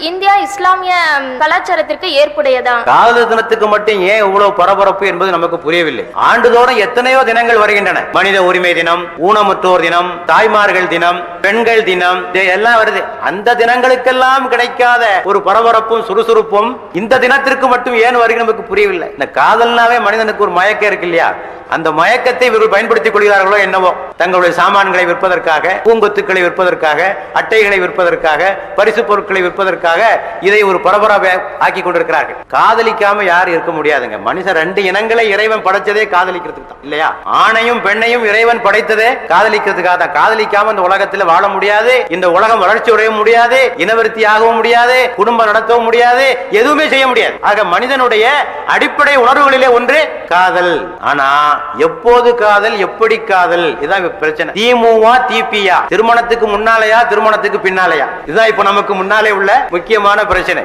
India இஸ்லாமிய கலாச்சாரத்திற்கு ஏற்புடையதா? காதலர் தினத்துக்கு மட்டும் ஏன் இவ்வளவு பரபரப்பு என்பது நமக்கு புரியவில்லை. ஆண்டுதோறும் எத்தனையோ தினங்கள் வருகின்றன. மனித உரிமை தினம், ஊனமுற்றோர் தினம், தாய்மார்கள் தினம், பெண்கள் தினம், எல்லாம் வருது. அந்த தினங்களுக்கெல்லாம் கிடைக்காத ஒரு பரபரப்பும் சுறுசுறுப்பும் இந்த தினத்திற்கு மட்டும் ஏன் வருகிறது நமக்கு புரியவில்லை. இந்த காதல்னாவே மனிதனுக்கு ஒரு மயக்கம் இருக்கு இல்லையா? அந்த மயக்கத்தை இவர்கள் பயன்படுத்திக் கொள்கிறார்களோ என்னவோ, தங்களுடைய சாமான்களை விற்பதற்காக, பூங்கொத்துக்களை விற்பதற்காக, அட்டைகளை விற்பதற்காக, பரிசு பொருட்களை விற்பதற்காக இதை ஒரு பரபரப்பை ஆக்கி கொண்டிருக்கிறார்கள். காதலிக்காம யாரும் இருக்க முடியாதுங்க. மனிதன் ரெண்டு இனங்களை இறைவன் படைச்சதே காதலிக்கிறதுக்கு தான் இல்லையா? ஆணையும் பெண்ணையும் இறைவன் படைத்ததே காதலிக்கிறதுக்காக தான். காதலிக்காம இந்த உலகத்தில் வாழ முடியாது, இந்த உலகம் வளர்ச்சி உடைய முடியாது, இனவருத்தி ஆகவும் முடியாது, குடும்பம் நடத்தவும் முடியாது, எதுவுமே செய்ய முடியாது. ஆக மனிதனுடைய அடிப்படை உணர்வுகளிலே ஒன்று காதல். ஆனா எப்போது காதல், எப்படி காதல், இதான் பிரச்சனை. தீமுவா தீப்பியா, திருமணத்துக்கு முன்னாலேயா திருமணத்துக்கு பின்னாலேயா, இதுதான் இப்ப நமக்கு முன்னாலே உள்ள முக்கியமான பிரச்சனை.